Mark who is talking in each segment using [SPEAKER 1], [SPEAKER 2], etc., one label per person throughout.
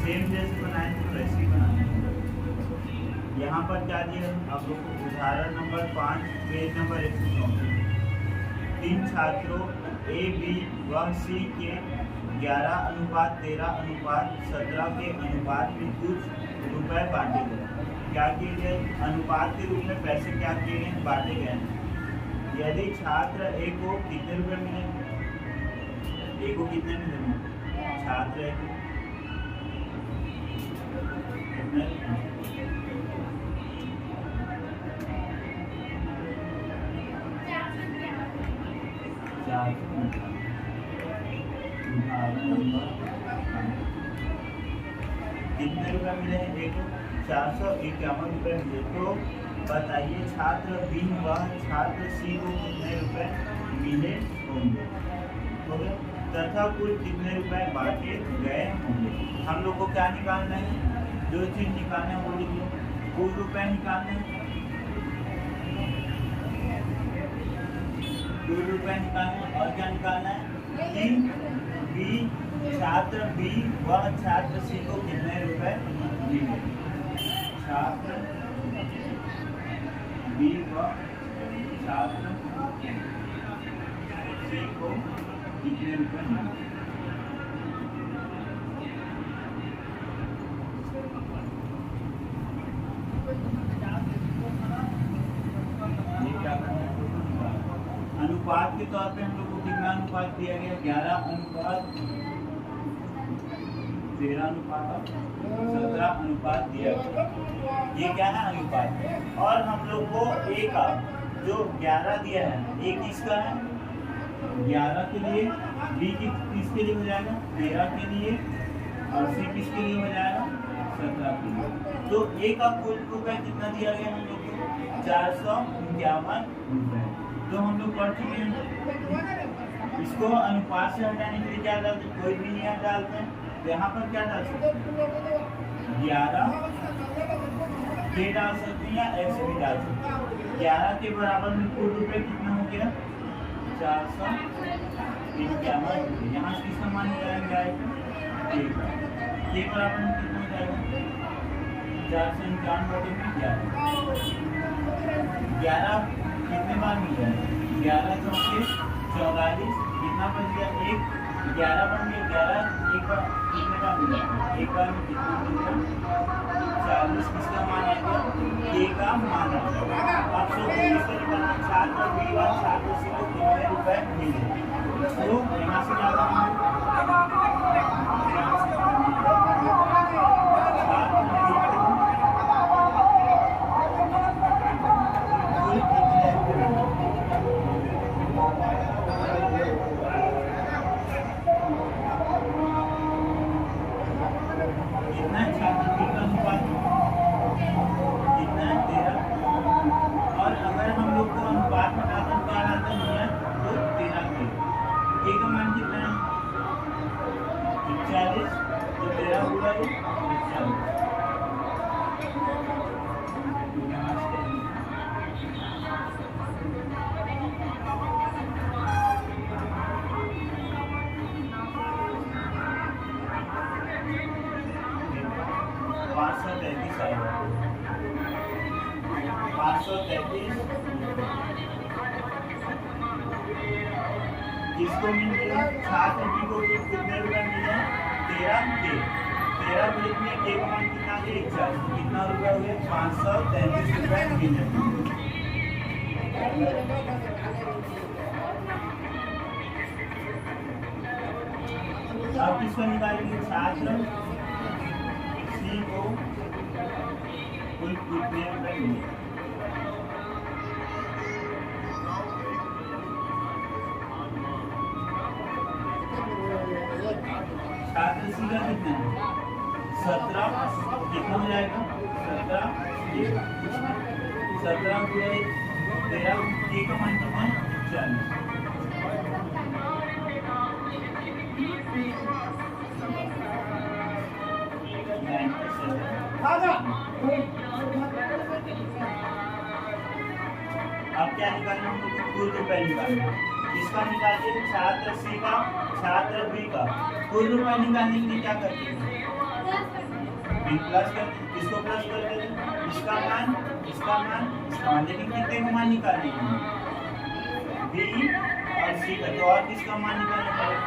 [SPEAKER 1] Same जैसे बनाए थे वैसे ही बनाए। यहाँ पर क्या दिया आप लोग को, उदाहरण नंबर 5 पेज नंबर 134। 3 छात्रों ए बी व सी के 11:13:17 के अनुपात में कुछ रुपए बांटे गए। क्या किए गए? अनुपात के रूप में पैसे क्या किए गए? बांटे गए। यदि छात्र ए को कितने रुपए मिले? ए को कितने मिले? छात्र ए को कितने? कितने रुपए मिले? एक 451 रुपए मिले। तो बताइए छात्र बी व छात्र सी को कितने रुपए मिले होंगे? तथा कुल कितने रुपए बांटे गए होंगे? हम लोग को क्या निकालना है? जो चीज निकालना है वो लिखिए। कुल रुपए निकालने हैं, कुल रुपए निकालना और क्या निकालना है कि बी छात्र बी व छात्र सी को कितने रुपए मिले। छात्र बी व छात्र सी को कितने रुपए मिले। अनुपात के तौर पे हम लोग को कितना अनुपात दिया गया? 11:13:17 दिया गया। ये क्या है? अनुपात। और हम लोग को ए का जो 11 दिया है, ए किसका है? 11 के लिए, बी किसके लिए हो जाएगा? 13 के लिए, और सी किसके लिए हो जाएगा? 17 के लिए। तो ए का कुल रुपए कितना दिया गया हम लोग को? 451 रुपए। तो हम लोग पढ़ चुके हैं। इसको अनुपात से हटाने के लिए क्या डालते हैं? कोई भी नियम डालते हैं। तो यहाँ पर क्या डाल सकते हैं? 11 के डाल सकते हैं या एक्स भी डाल सकते हैं। 11 के बराबर में कुल रुपए कितना हो गया? 451 रुपये। यहाँ से किसका मान निकालेंगे? के बराबर में कितना हो जाएगा? 451/11 कितने बार मिल जाएगा? 11 चौके 44। कितना बच गया? 1 11 बन गया। 11 एक बार कितने बार मिल जाएगा? एक बार में कितना मिल गया? 40। किसका मान आ गया? ए का मान आ गया। अब सोचिए इसका निकालना, छात्र बी व छात्र सी को कितने रुपए मिले। तो यहाँ से क्या करेंगे? किसको मिले? छात्र बी को कितने रुपए मिले? 13 के। 13 को लिखने के मान कितना है? 41। कितना रुपए हुए? 533 रुपए मिले। अब किसको निकालेंगे? छात्र सी को कुल कितने रुपए मिले। छात्र सी का कितना है? 17। कितना हो जाएगा? 17 गुणे 13 का मान कितना है? 40। अब क्या निकालना? हम लोग कुल रुपए निकालना। इसका निकालिए छात्र सी का, छात्र बी का। कुल रुपए निकालने के लिए क्या करते हैं? फिर प्लस कर, किसको प्लस कर देते हैं, इसका मान, इसका मान, इसका मान, लेकिन कितने का मान निकालने हैं, बी और सी का, तो और किसका मान निकालना पड़ेगा,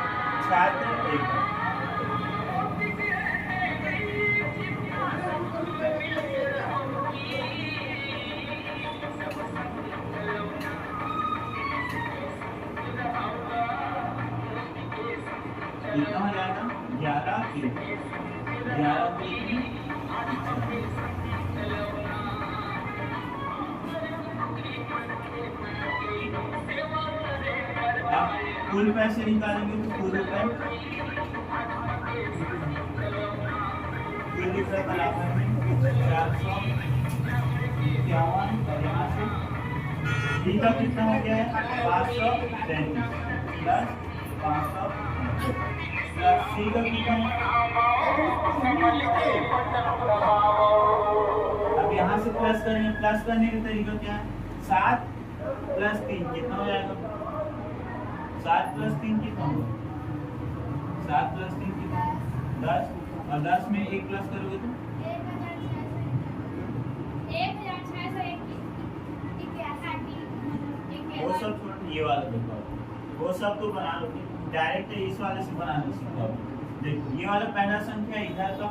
[SPEAKER 1] छात्र एक। कितना हो जाएगा, 11 के 11 के आप कुल पैसे निकालेंगे तो कुल रुपए बराबर में 451 और यहाँ से बी का कितना हो गया है 533 प्लस 500 प्लस सी का कितना है, अब यहाँ से प्लस करेंगे, प्लस करने का तरीका क्या है, 7 प्लस 3 कितना हो जाएगा, 7 प्लस 3 कितना होगा, 7 प्लस 3 कितना, 10, और 10 में 1 प्लस करोगे तो 1621। वो सब छोड़, ये वाला देखो, वो सब तो बना लो, डायरेक्ट इस वाले से बनाना सीखो। देखो ये वाला पहला संख्या इधर का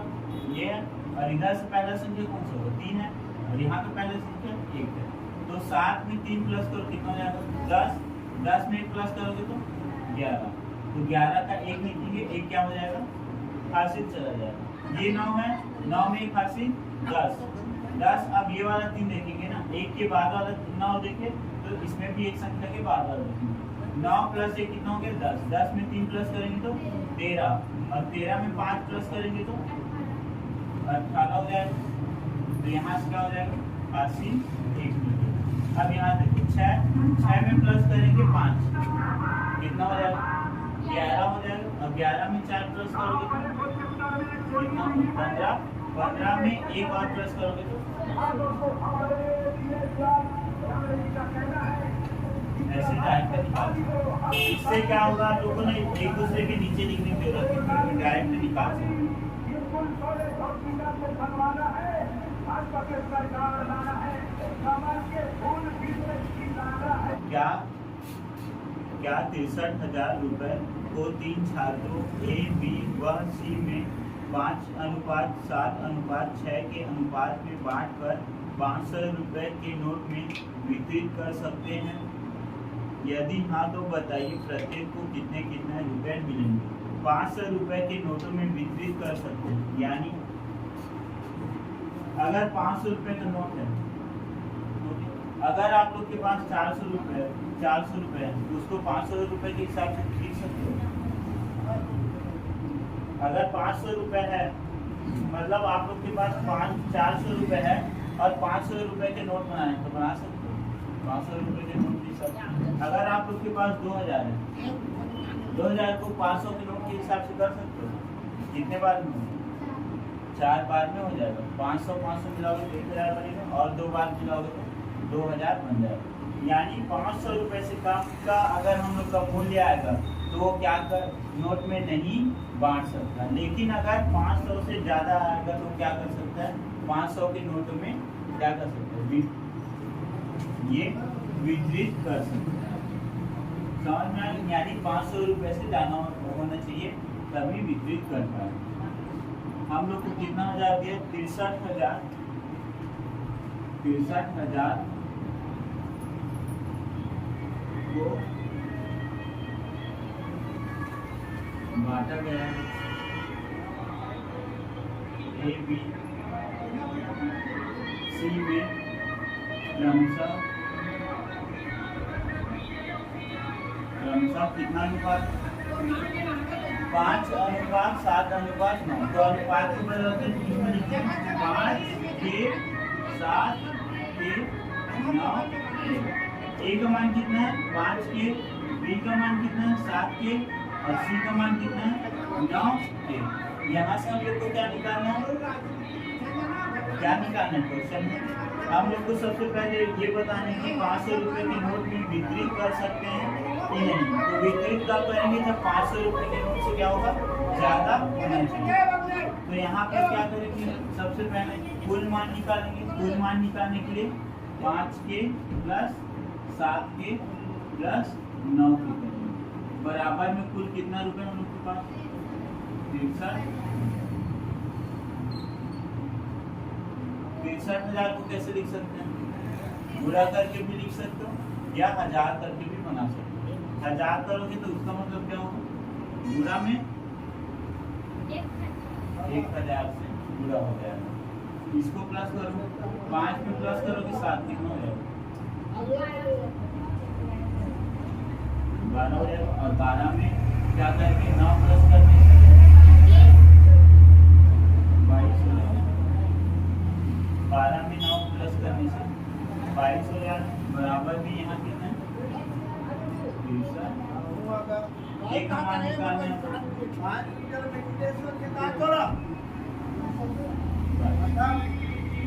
[SPEAKER 1] ये है, और इधर से पहला संख्या कौन सा होगा, 3 है, और यहाँ का पहला संख्या 1 है, तो 7 में 3 प्लस करो कितना हो जाएगा 10, 10 में 1 प्लस करोगे तो 11, तो 11 का 1 निकालेंगे, 1 क्या हो जाएगा, हासिल चला जाएगा, ये 9 है, 9 में 1 हासिल 10, 10, अब ये वाला 3 देखेंगे ना, 1 के बाद वाला 9 देखे तो इसमें भी एक संख्या के बाद वाला देखेंगे, 9 प्लस 1 कितना हो गया 10, 10 में 3 प्लस करेंगे तो 13, और 13 में 5 प्लस करेंगे तो 18 हो जाएगा, तो यहाँ से क्या हो जाएगा हासिल 1 मिनट। अब यहाँ देखो 6 में प्लस करेंगे 5 कितना हो जाएगा 11 हो जाएगा, और 11 में 4 प्लस करोगे तो कितना 15, 15 में 1 और प्लस करोगे तो ऐसे डायरेक्ट। इससे क्या होगा, लोगों ने एक दूसरे के नीचे लिखने की जरूरत है, डायरेक्ट निकाल सकते। क्या 63,000 रुपए को 3 छात्रों ए, बी व सी में 5:7:6 के अनुपात में बांटकर 500 रुपए के नोट में वितरित कर सकते हैं? यदि हाँ तो बताइए प्रत्येक को कितने कितने रुपए मिलेंगे। 500 रुपए के नोटों में वितरित कर सकते हैं, यानी अगर 500 रुपए का नोट है, अगर आप लोग के पास 400 रुपए है, उसको 500 रुपए के हिसाब से खरीद सकते हो। अगर 500 रुपए है, मतलब आप लोग के पास 400 रुपए है और 500 रुपए के नोट बनाए तो बना सकते हो, 500 रुपए के नोट के हिसाब। अगर आप लोग के पास 2000 है, 2000 को 500 के नोट के हिसाब से कर सकते हो। कितने बार में? 4 बार में हो जाएगा। 500 मिलाओगे तो 1000 बनेगा, और 2 बार मिलाओगे तो 2000 बन जाएगा। यानी 500 रुपए से कम का अगर हम लोग का मूल्य आएगा तो वो क्या कर नोट में नहीं बांट सकता, लेकिन अगर 500 से ज़्यादा आएगा तो क्या कर सकता है, 500 के नोट में क्या कर सकता है, ये वितरित कर सकता है। समझ में आया? यानी 500 रुपए से ज़्यादा होना चाहिए तभी वितरित कर पाए। हम लोग को कितना हजार दिया, 63,000 को बांटा गया है ए, बी, सी में क्रमशः कितना अनुपात, 5:7:9। तो अनुपात को बदलते हैं 5 के 7 के 9। ए का मान कितना है 5 के, बी का मान कितना है 7 के, और सी का मान कितना है 9 के। यहाँ से हम लोग को क्या निकालना है, क्वेश्चन में हम लोग को सबसे पहले ये बताना है कि 500 रुपए के नोट में वितरित कर सकते हैं कि नहीं। तो वितरित कब करेंगे, जब 500 रुपए के नोट से क्या होगा, ज्यादा होना चाहिए। तो तो यहाँ पर क्या करेंगे, सबसे पहले कुल मान निकालेंगे। कुल मान निकालने के लिए 5k plus 7k plus 9k करेंगे, बराबर में कुल कितना रुपए हम लोग के पास 63,000 को कैसे लिख सकते हैं, गुणा करके भी लिख सकते हो या 1000 करके भी बना सकते हो। 1000 करोगे तो उसका मतलब क्या होगा, गुणा में 1000 से गुणा हो जाएगा। इसको प्लस करो, 5 में प्लस करोगे 7 कितना हो जाएगा 12 हो जाएगा। और 12 में क्या करेंगे 9 प्लस करने से 22 हो जाएगा। 12 में 9 प्लस करने से 22 हो जाएगा, बराबर में यहाँ कितना है 63। एक मान निकालने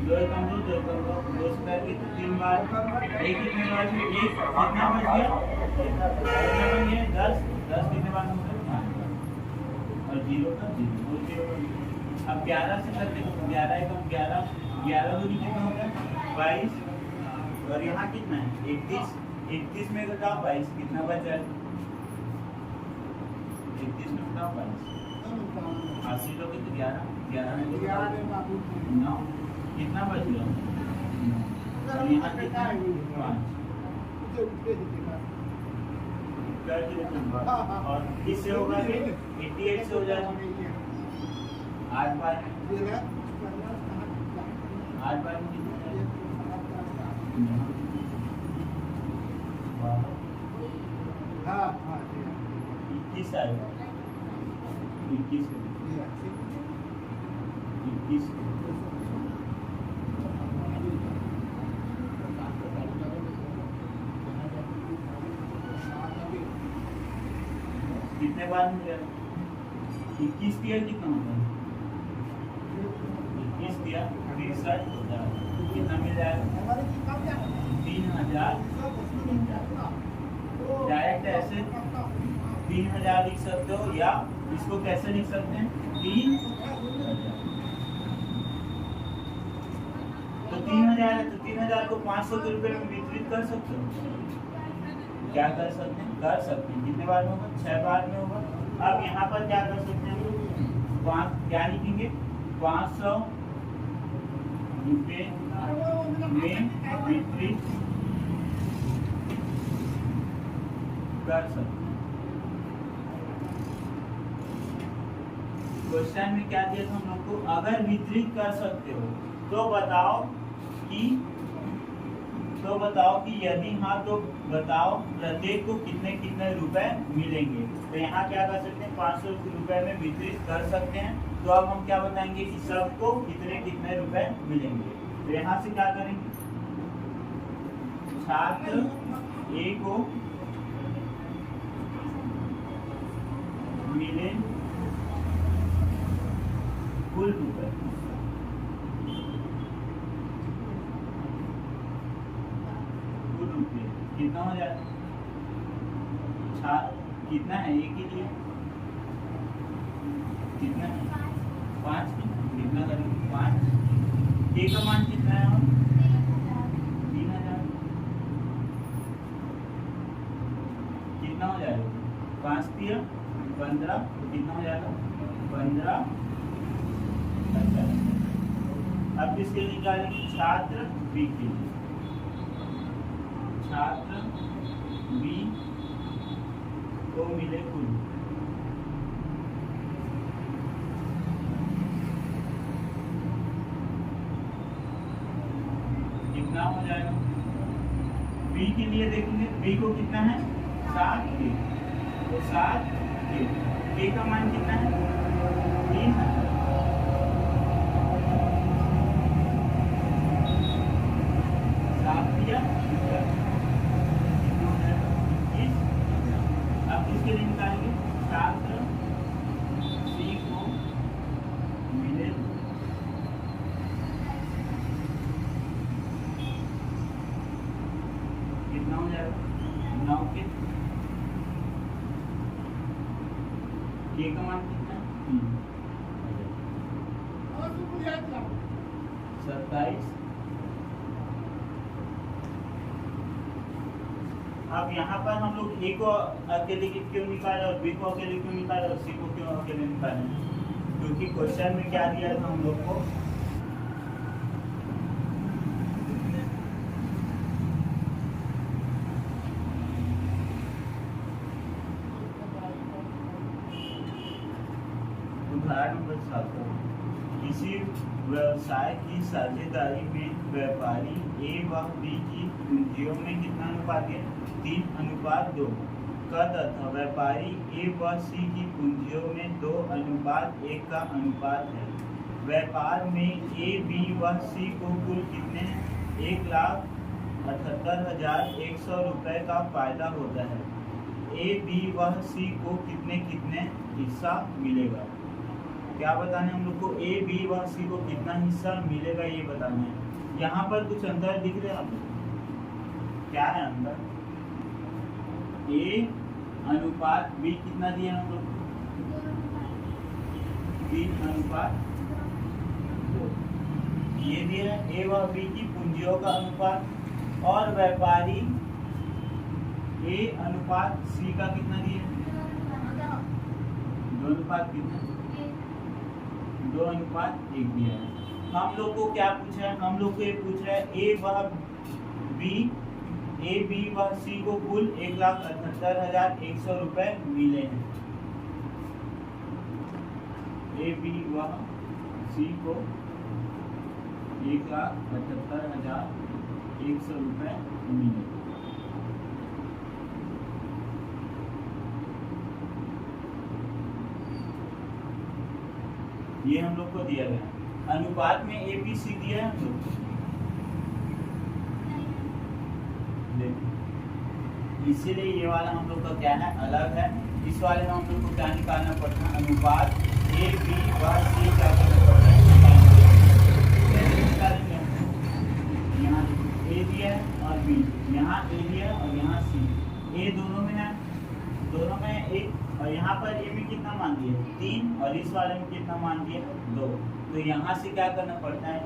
[SPEAKER 1] दो कम दो करके 3 बार एक कितने बार में एक कितना बच गया, कितना बन गया 10 कितने बार में 5 और 0 का 0। अब 11 से करते हैं, 11 एकम 11 11 दूनी कितना हो गया 22 और यहाँ कितना है 31 में घटाओ 22 कितना बचा है 31 में घटाओ 22 80 लोगे तो 11 में 9 कितना बच गया और यहाँ कितना 5 और इससे होगा 88 से हो जाएगा 8 बार में कितना 21 आएगा 21 कितने बार मिल जाएगा 21 दिया कितना होता है 21 दिया 63 हो जाएगा, कितना मिल जाएगा 3000। डायरेक्ट ऐसे 3000 लिख सकते हो या इसको कैसे लिख सकते हैं 3000। तो 3000 है तो 3000 को 500 के रुपए में वितरित कर सकते हो, क्या कर सकते हैं कितने बार में होगा 6 बार में होगा। अब यहाँ पर क्या कर सकते हैं क्या लिखेंगे 500 रुपए में वितरित कर सकते हैं। क्वेश्चन में क्या दिया था हम लोग को, अगर वितरित कर सकते हो तो बताओ कि यदि हाँ तो बताओ प्रत्येक को कितने कितने रुपए मिलेंगे। तो यहाँ क्या कर सकते हैं 500 रुपए में वितरित कर सकते हैं। तो अब हम क्या बताएंगे कि सबको कितने कितने रुपए मिलेंगे। तो यहाँ से क्या करेंगे छात्र ए को मिले कुल रुपए कितना हो जाएगा कितना है एक ही लिए कितना है 5 कितना करेंगे 5 ए का मान कितना है 3000 कितना हो जाएगा 5 दिया 15 कितना हो जाएगा 15। अब किसके निकालेंगे छात्र बी के लिए, छात्र बी को मिले कुल कितना हो जाएगा। बी के लिए देखेंगे बी को कितना है 7 के, तो 7 के का मान कितना है 3000। अब इसके लिए निकालेंगे छात्र सी को मिले कितना हो जाएगा 9 के का मान कितना है 3। 27। अब यहाँ पर हम लोग ए को अकेले क्यों निकाले और बी को अकेले क्यों निकाले और सी को क्यों अकेले निकाले? क्योंकि क्वेश्चन में क्या दिया था हम लोग को, उदाहरण नंबर 7, किसी व्यवसाय की साझेदारी में व्यापारी ए व बी की पूंजियों में कितना अनुपात है? 3:2 का तथा व्यापारी ए व सी की पूंजियों में 2:1 का अनुपात है। व्यापार में ए बी व सी को कुल कितने 1,78,100 रुपये का फायदा होता है। ए बी व सी को कितने कितने हिस्सा मिलेगा? क्या बताना है हम लोग को? ए बी व सी को कितना हिस्सा मिलेगा ये बताना है। यहाँ पर कुछ अंतर दिख रहे हैं आपको? क्या है अंतर? ए अनुपात बी कितना दिया हम लोग? 3:2 ये दिया है ए व बी की पूंजियों का अनुपात। और व्यापारी ए अनुपात सी का कितना दिया? 2:1 कितना? 2:1 दिया है। हम लोग को क्या पूछा है? हम लोग को ये पूछ रहा है ए बी व सी को कुल 1,78,100 रुपए मिले हैं। ए बी व सी को 1,78,100 रुपए मिले। ये हम लोग को दिया गया। अनुपात में ए बी सी दिया है हम लोग, इसीलिए ये वाला हम लोग का क्या है? अलग है। इस वाले में हम लोग को क्या निकालना पड़ता है? अनुपात ए बी व सी क्या करना पड़ता है? निकालेंगे। यहाँ ए दिया है और बी, यहाँ ए दिया है और यहाँ सी। ए दोनों में है, दोनों में एक, और यहाँ पर ए में कितना मान दिया? 3, और इस वाले में कितना मान दिया? 2। तो यहाँ से क्या करना पड़ता है?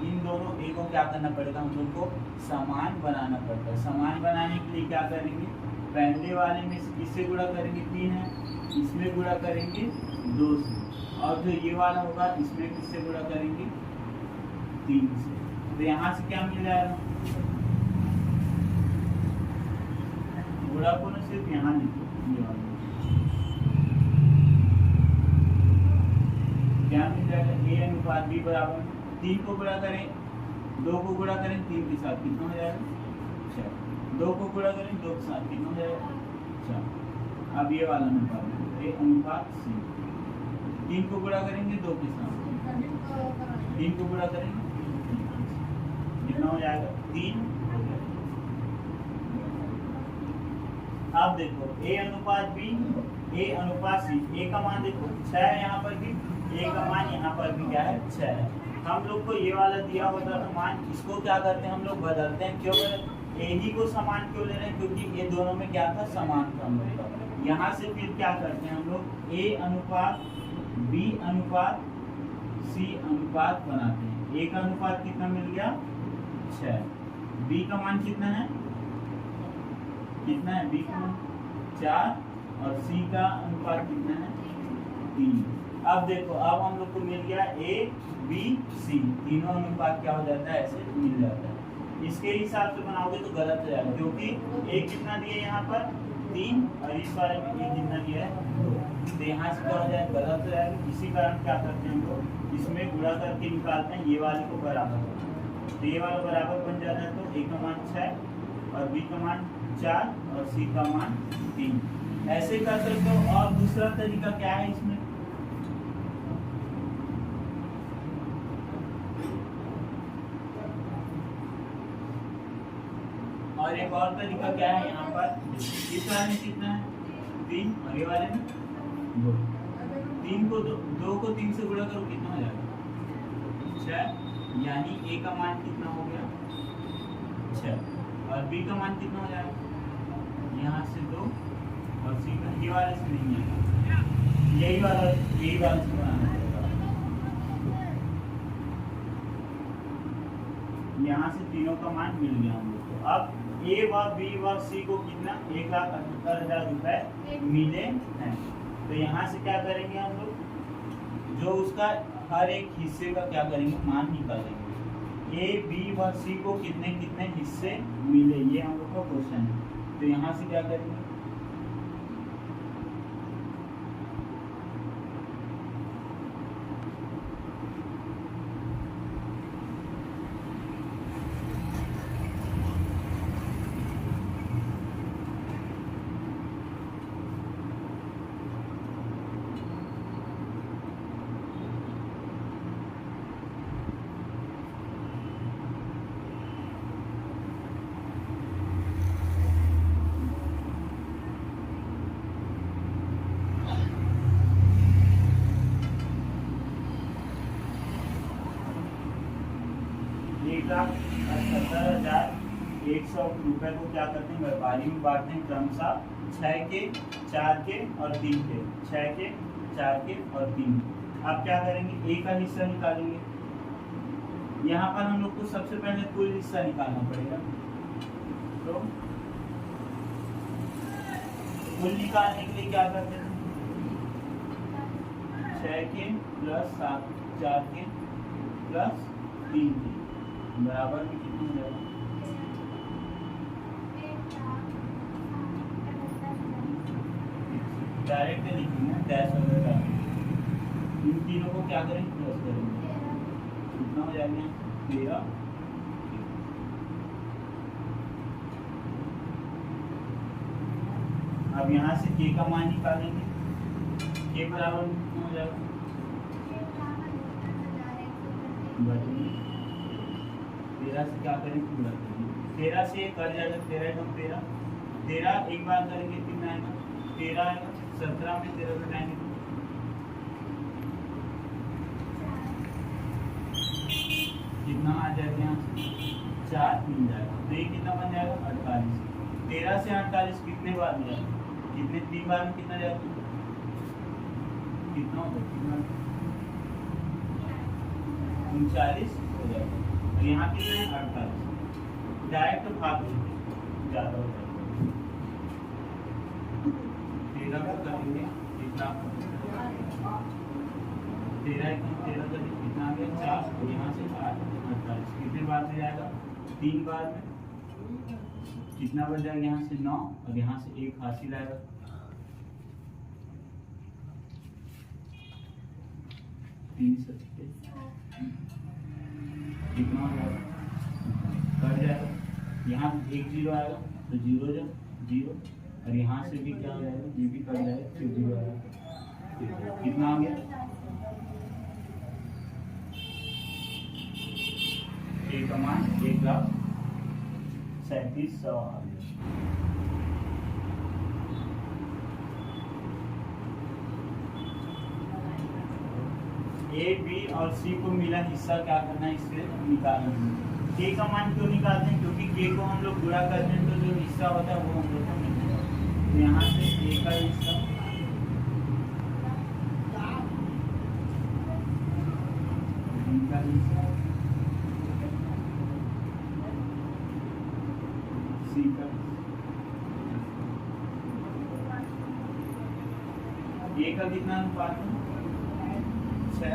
[SPEAKER 1] इन दोनों ए को क्या करना पड़ेगा? हम लोग को समान बनाना पड़ता है। समान बनाने के लिए क्या करेंगे? पहले वाले में से किससे गुणा करेंगे? 3 है, इसमें गुणा करेंगे 2 से, और जो ये वाला होगा इसमें किससे गुणा करेंगे? 3 से। तो यहाँ से क्या मिल जाएगा? गुणा को ना सिर्फ यहाँ लिखो, क्या मिल जाएगा? ए अनुपात बी बराबर 3 को गुणा करें 2 को गुणा करें 3 के साथ कितना हो जाएगा? 4। 2 को गुणा करें 2 के साथ कितना हो जाएगा? 4। अब ये वाला अनुपात ए अनुपात सी, 3 को गुणा करेंगे 2 के साथ, 3 को गुणा करेंगे कितना हो जाएगा? 3। अब देखो ए अनुपात बी, ए अनुपात सी, ए का मान देखो 6 है, यहाँ पर भी ए का मान यहाँ पर भी क्या है? 6 है। हम लोग को ये वाला दिया होता था मान, इसको क्या करते हैं हम लोग? बदलते हैं। क्यों बदलते? ए ही को समान क्यों ले रहे हैं? क्योंकि ये दोनों में क्या था? समान था हम लोग का। यहाँ से फिर क्या करते हैं हम लोग? ए अनुपात बी अनुपात सी अनुपात बनाते हैं। ए का अनुपात कितना मिल गया? 6। बी का मान कितना है? कितना है? बी का मान 4, और सी का अनुपात कितना है? 3। अब देखो, अब हम लोग को मिल गया ए बी सी, तीनों अनुपात क्या हो जाता है? ऐसे मिल जाता है। इसके हिसाब से बनाओगे तो गलत हो जाएगा, क्योंकि ए कितना दिया यहाँ पर? 3, और इस बारे में ए कितना दिया है? 2। तो यहाँ से क्या हो जाएगा? गलत हो जाएगा। इसी कारण क्या करते हैं हम लोग? इसमें गुणा करके निकालते हैं ये वाले को बराबर। तो ये वाला बराबर बन जाता है, तो ए का मान 6 और बी का मान 4 और सी का मान 3। ऐसे कर सकते हो। और दूसरा तरीका क्या है इसमें? और एक और तरीका क्या है? यहाँ पर इस वाले में कितना है? 3, और ये वाले में 2। 3 को 2 को 3 से गुणा करो कितना हो जाएगा? 6। यानी ए का मान कितना हो गया? 6, और बी का मान कितना हो जाएगा? यहाँ से 2, और सी का ये वाले से नहीं है, यही वाला से बनाना पड़ेगा। यहाँ से तीनों का मान मिल गया हम लोग को। अब ए व बी व सी को कितना 1,78,000 रुपए मिले हैं। तो यहाँ से क्या करेंगे हम लोग, जो उसका हर एक हिस्से का क्या करेंगे, मान निकालेंगे। ए बी व सी को कितने कितने हिस्से मिले, ये हम लोग का क्वेश्चन है। तो यहाँ से क्या करेंगे, ₹1,78,100 को क्या करते हैं, व्यापारी में बांटते हैं क्रमशः 6 के, 4 के और 3 के, 6 के, 4 के और 3 के। अब क्या करेंगे, ए का हिस्सा निकालेंगे। यहाँ पर हम लोग को सबसे पहले कुल हिस्सा निकालना पड़ेगा। तो कुल निकालने के लिए क्या करते हैं, 6 के प्लस 7, 4 के प्लस 3 के बराबर में कितना हो जाएगा, डायरेक्ट लिखेंगे डैश वगैरह, इन तीनों को क्या करेंगे, प्लस करेंगे। कितना हो जाएगा, 13। अब यहाँ से के का मान निकालेंगे, के बराबर कितना हो जाएगा, 13 से क्या करेंगे, पूरा करेंगे। 13 से कट जाएगा, 13 और 13, 13 एक बार करेंगे कितना आएगा, 13 आएगा। 17 में 13 घटाएंगे तो कितना आ जाएगा, यहाँ से 4 मिल जाएगा। तो ये कितना बन जाएगा, 48। 13 से 48 कितने बार में जाएगा, कितने 3 बार में कितना जाएगा, कितना होगा, कितना 39 हो जाएगा। और यहाँ कितना है, 48। डायरेक्ट भाग ज़्यादा हो जाएगा। 13 को करेंगे कितना, 13 करेंगे कितना आ गया, 4 और यहाँ से 8, 48। कितने बार में जाएगा, 3 बार में। कितना बच जाएगा, यहाँ से 9 और यहाँ से 1 हासिल आएगा। कितना हो जाएगा, कट जाएगा। यहाँ 1 0 आएगा तो 0 जब 0, और यहाँ से भी क्या हो जाएगा, ये भी कट जाएगा, फिर 0 आएगा। कितना आ गया, ए का मान 1,37,100 आ गया। ए बी और सी को मिला हिस्सा क्या करना है, इससे निकालना है। के का मान क्यों निकालते हैं, क्योंकि के को हम लोग गुणा करते हैं तो जो हिस्सा होता है वो हम लोग को मिलता है। तो यहाँ से ए का हिस्सा बी का हिस्सा सी का, ए का कितना अनुपात है, 6,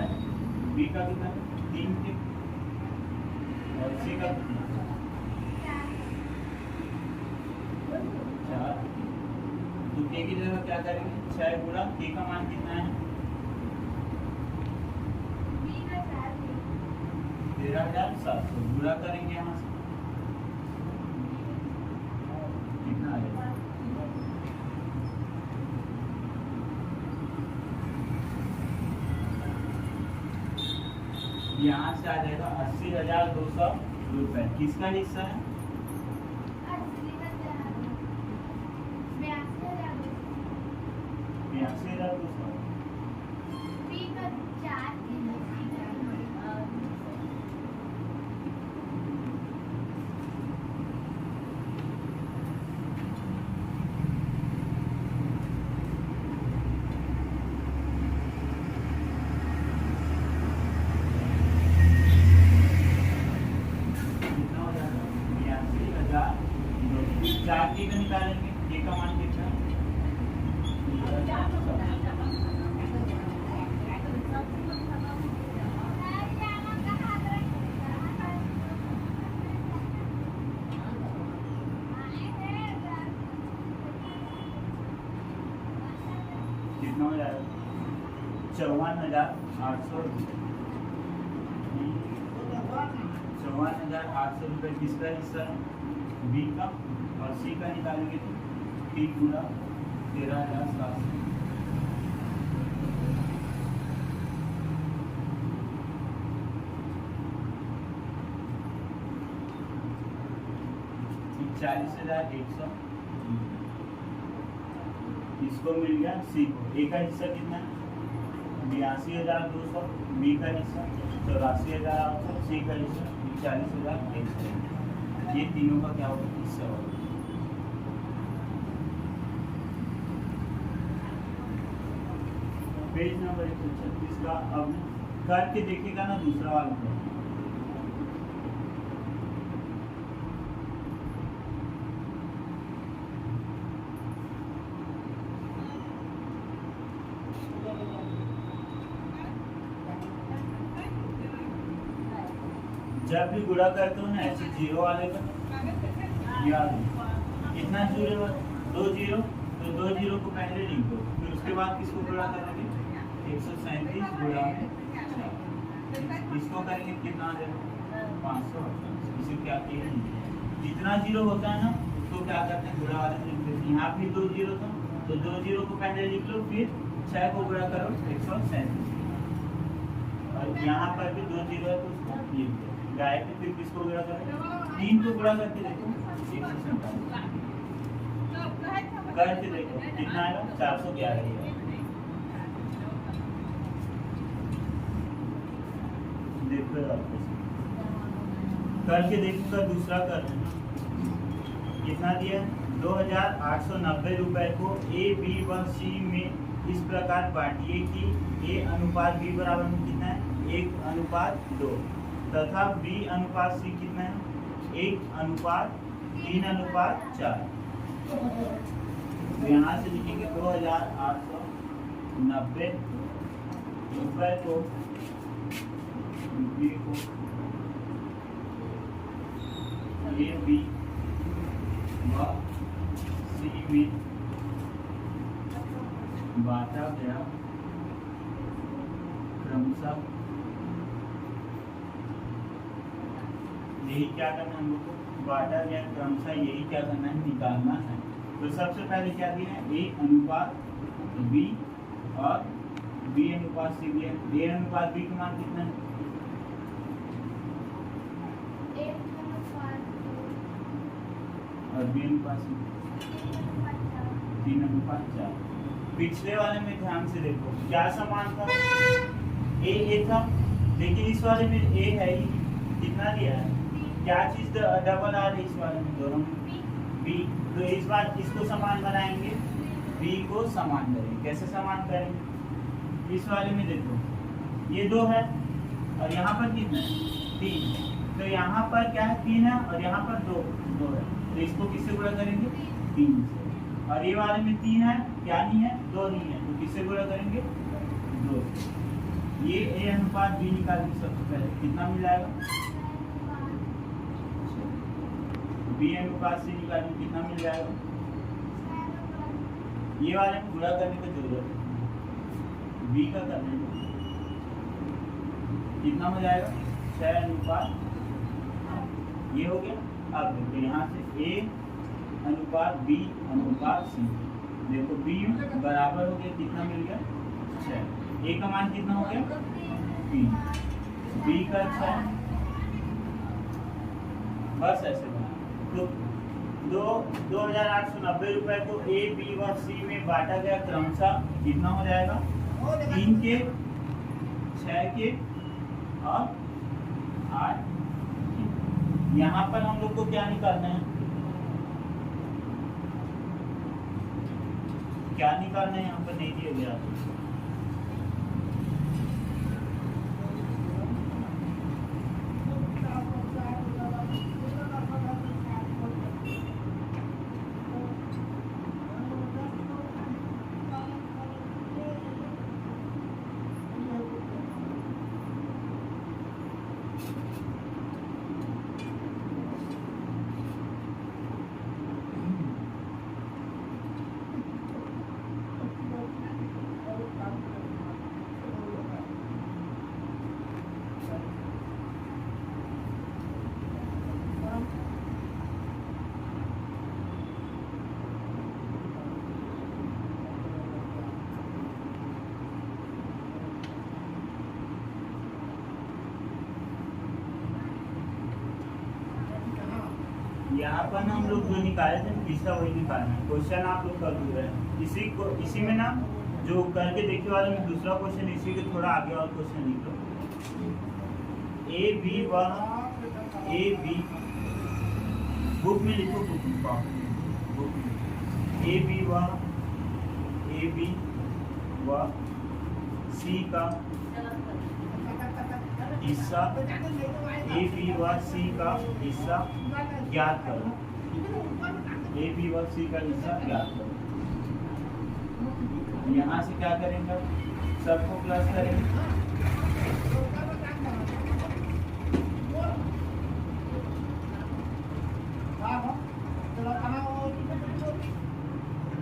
[SPEAKER 1] बी का कितना 3 के, और सी का 4। तो के की जगह क्या करेंगे, 6 गुणा के का मान कितना है, 13,700 गुणा करेंगे यहाँ से कितना आएगा, यहाँ से आ जाएगा 80,200 रुपए। किसका हिस्सा है, 82,200। 54,800 रुपये। 54,800 रुपये किसका हिस्सा है? बी का। और सी का निकालेंगे तो 3 गुना 13,700। चालीस 40,100 इसको मिल गया सी को। ए का हिस्सा कितना है? 82,200। बी का हिस्सा 84,800। सी का हिस्सा 40,100। ये तीनों का क्या होगा? हिस्सा होगा। पेज नंबर 136 का अब करके देखिएगा ना दूसरा वाला। जब भी गुणा करते हो ना ऐसे जीरो वाले का याद कितना जीरो? 2 जीरो। तो 2 जीरो को पहले लिख दो, फिर उसके बाद किसको गुणा करेंगे? 137 गुणा में 4। इसको करेंगे कितना आ जाएगा? 528। इसे क्या किया? जितना जीरो होता है ना उसको क्या करते हैं? गुणा वाले लिख देते हैं। यहाँ भी 2 जीरो था तो 2 जीरो को पहले लिख लो, फिर 6 को गुणा करो 137। और यहाँ पर भी 2 जीरो है तो उसको लिख दो। गाय के फिर किसको गुणा करें? 3 को गुणा करके देखो 147 करके देखो कितना आएगा? 411। देखो करके देखो। दूसरा कर कितना दिया? 2,890 रुपए को ए बी व सी में इस प्रकार बांटिए कि ए अनुपात बी बराबर में कितना है? 1:2 तथा बी अनुपात सी कितना है? 1:3:4। तो यहाँ से लिखेंगे 2,890 रुपए को बी को ए बी व सी में बांटा गया क्रमशः। यही क्या करना है हम लोग को? बांटा गया क्रमशः यही क्या करना है? निकालना है। तो सबसे पहले क्या दिया है? ए अनुपात बी और बी अनुपात सी दिया है। ए अनुपात बी का मान कितना है? और बी अनुपात सी 3:4। पिछले वाले में ध्यान से देखो क्या समान था? ए था, लेकिन इस वाले में ए है ही। कितना दिया है? क्या चीज डबल आ रही है इस वाले में? दोनों बी। तो इस बार किसको समान बनाएंगे? बी को समान करेंगे। कैसे समान करेंगे? इस वाले में देखो ये 2 है और यहाँ पर कितना है? 3। तो यहाँ पर क्या है? 3 है और यहाँ पर 2 है। तो इसको किससे गुणा करेंगे? 3 से। और ये वाले में 3 है, क्या नहीं है? 2 नहीं है, तो किससे गुणा करेंगे? 2। ये ए अनुपात बी निकालेंगे सबसे पहले। कितना मिल जाएगा? बी अनुपात सी निकालेंगे कितना मिल जाएगा? ये वाले में गुणा करने की जरूरत है, बी का करने में कितना हो जाएगा? 6:8। ये हो गया। अब देखो यहाँ से ए अनुपात बी अनुपात सी। देखो बी बराबर हो गया, कितना मिल गया? 6। ए का मान कितना हो गया? 3। बी का 6। बस ऐसे बना। तो 2,890 रुपए को ए बी व सी में बांटा गया क्रमशः। कितना हो जाएगा? 3 के 6 के और 8। यहाँ पर हम लोग को क्या निकालना है? क्या निकालना है? यहाँ पर नहीं दिया गया। यहाँ पर ना हम लोग जो निकाले थे पिछला वही निकालना है। क्वेश्चन आप लोग कर रहे हैं इसी में ना जो करके देखने वाले में दूसरा क्वेश्चन, इसी के थोड़ा आगे और क्वेश्चन लिख लो। ए बी बुक में लिखो, बुक में ए बी व सी का हिस्सा, ए बी व सी का हिस्सा ज्ञात करो। ए बी व सी का हिस्सा ज्ञात करो। यहाँ से क्या करेंगे, सबको प्लस करेंगे।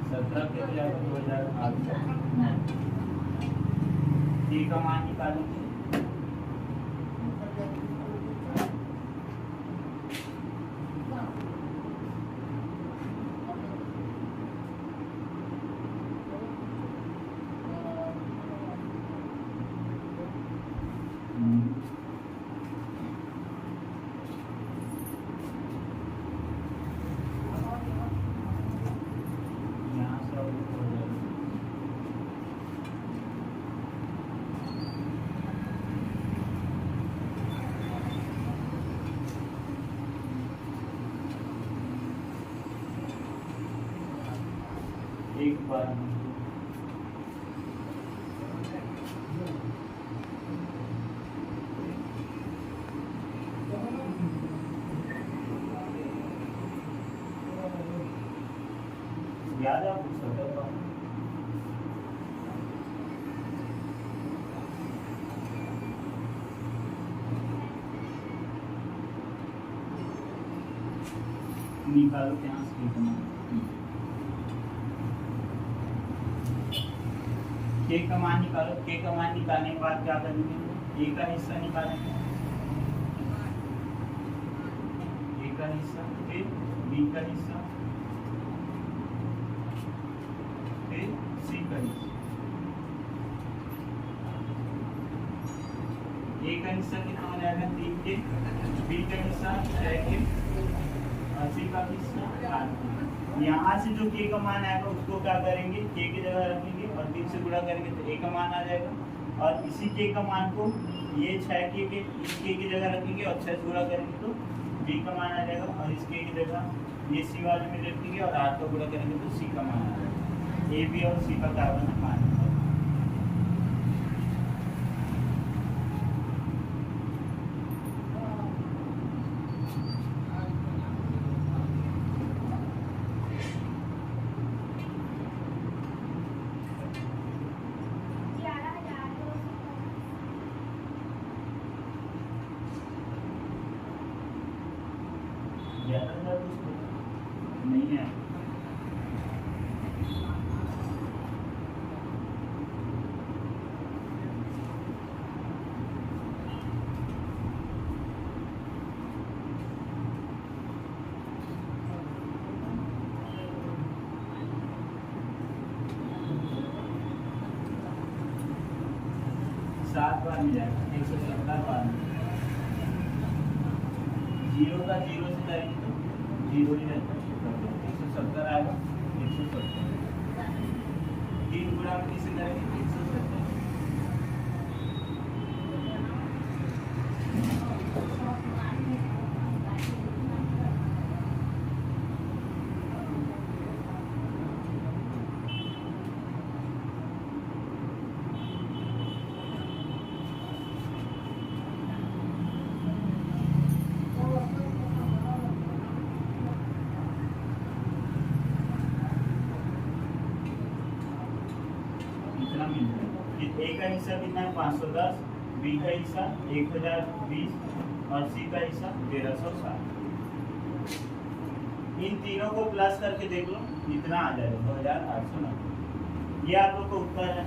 [SPEAKER 1] सत्रह के 2008 का मान निकालेंगे। एक बार याद है आपको सत्रह निकालो यहाँ से के का मान निकालो। के का मान निकालने के बाद क्या करेंगे, ए का हिस्सा निकालेंगे, ए का हिस्सा, फिर बी का हिस्सा, फिर सी का हिस्सा। ए का हिस्सा कितना हो जाएगा 3 के, बी का हिस्सा 6 के, और सी का हिस्सा 8 के। यहाँ से जो के का मान आएगा उसको क्या करेंगे, के की जगह रखेंगे और 3 से गुणा करेंगे तो ए का मान आ जाएगा। और इसी के का मान को ये 6 के इस के की जगह रखेंगे और 6 से गुणा करेंगे तो बी का मान आ जाएगा। और इस के की जगह ये सी वाले में रखेंगे और 8 का गुणा करेंगे तो सी का मान आ जाएगा। ए बी और सी का क्या बना मान। नहीं है सात बार मिल जाएगा 170 बार। 0 का 0 से करेंगे तो 0 ही रहता है, 170 आएगा 170। 3 गुणा में किसे करेंगे 170। ए का हिस्सा कितना है 510, बी का हिस्सा 1020 और सी का हिस्सा 1360। इन तीनों को प्लस करके देख लो, इतना आ जाएगा 2890। ये आप लोग को उत्तर है।